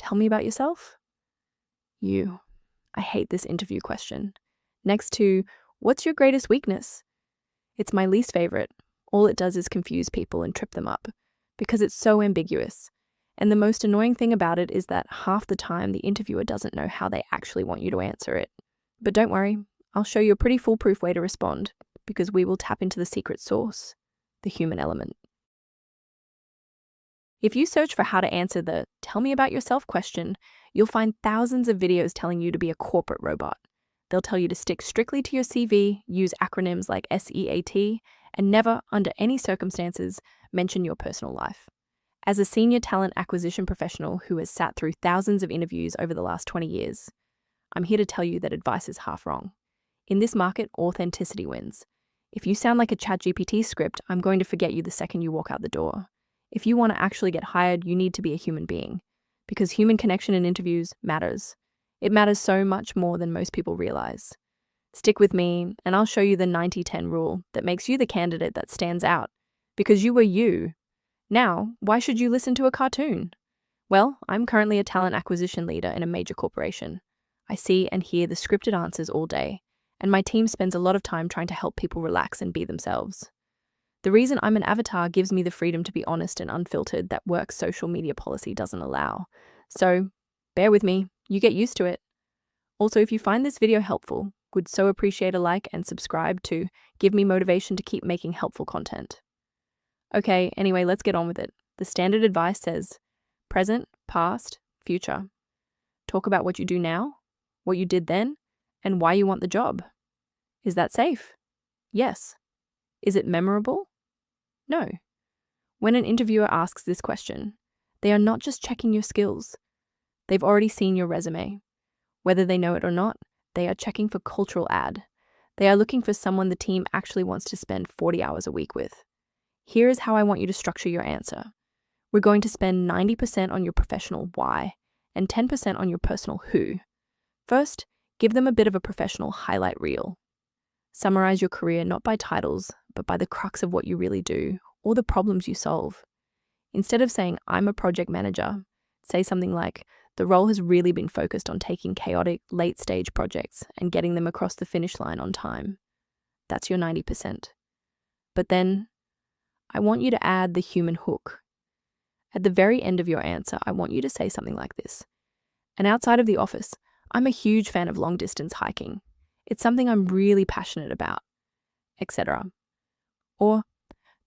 tell me about yourself? You. I hate this interview question. Next to, what's your greatest weakness? It's my least favorite. All it does is confuse people and trip them up because it's so ambiguous. And the most annoying thing about it is that half the time the interviewer doesn't know how they actually want you to answer it. But don't worry, I'll show you a pretty foolproof way to respond because we will tap into the secret sauce, the human element. If you search for how to answer the "tell me about yourself" question, you'll find thousands of videos telling you to be a corporate robot. They'll tell you to stick strictly to your CV, use acronyms like SEAT, and never, under any circumstances, mention your personal life. As a senior talent acquisition professional who has sat through thousands of interviews over the last 20 years, I'm here to tell you that advice is half wrong. In this market, authenticity wins. If you sound like a ChatGPT script, I'm going to forget you the second you walk out the door. If you want to actually get hired, you need to be a human being, because human connection in interviews matters. It matters so much more than most people realize. Stick with me, and I'll show you the 90-10 rule that makes you the candidate that stands out, because you were you. Now, why should you listen to a cartoon? Well, I'm currently a talent acquisition leader in a major corporation. I see and hear the scripted answers all day, and my team spends a lot of time trying to help people relax and be themselves. The reason I'm an avatar gives me the freedom to be honest and unfiltered that work social media policy doesn't allow. So, bear with me, you get used to it. Also, if you find this video helpful, would so appreciate a like and subscribe to give me motivation to keep making helpful content. Okay, anyway, let's get on with it. The standard advice says, present, past, future. Talk about what you do now, what you did then, and why you want the job. Is that safe? Yes. Is it memorable? No. When an interviewer asks this question, they are not just checking your skills. They've already seen your resume. Whether they know it or not, they are checking for cultural add. They are looking for someone the team actually wants to spend 40 hours a week with. Here is how I want you to structure your answer. We're going to spend 90% on your professional why and 10% on your personal who. First, give them a bit of a professional highlight reel. Summarize your career not by titles, but by the crux of what you really do or the problems you solve. Instead of saying, I'm a project manager, say something like, the role has really been focused on taking chaotic, late-stage projects and getting them across the finish line on time. That's your 90%. But then, I want you to add the human hook. At the very end of your answer, I want you to say something like this. And outside of the office, I'm a huge fan of long-distance hiking. It's something I'm really passionate about, etc. Or,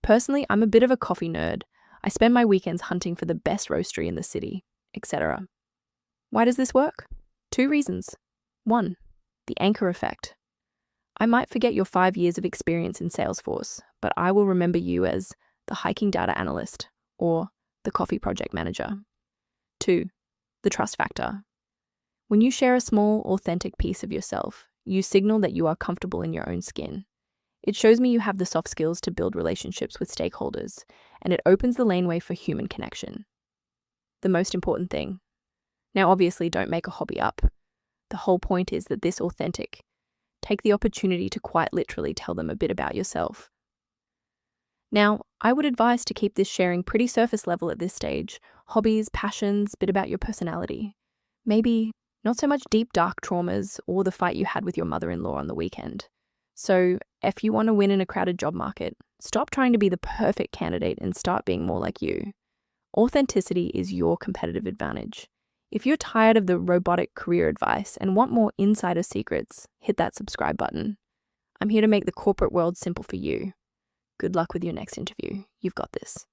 personally, I'm a bit of a coffee nerd. I spend my weekends hunting for the best roastery in the city, etc. Why does this work? 2 reasons. 1, the anchor effect. I might forget your 5 years of experience in Salesforce, but I will remember you as the hiking data analyst or the coffee project manager. 2, the trust factor. When you share a small, authentic piece of yourself, you signal that you are comfortable in your own skin. It shows me you have the soft skills to build relationships with stakeholders, and it opens the laneway for human connection. The most important thing. Now, obviously, don't make a hobby up. The whole point is that this authentic. Take the opportunity to quite literally tell them a bit about yourself. Now, I would advise to keep this sharing pretty surface level at this stage. Hobbies, passions, bit about your personality. Maybe not so much deep, dark traumas or the fight you had with your mother-in-law on the weekend. So, if you want to win in a crowded job market, stop trying to be the perfect candidate and start being more like you. Authenticity is your competitive advantage. If you're tired of the robotic career advice and want more insider secrets, hit that subscribe button. I'm here to make the corporate world simple for you. Good luck with your next interview. You've got this.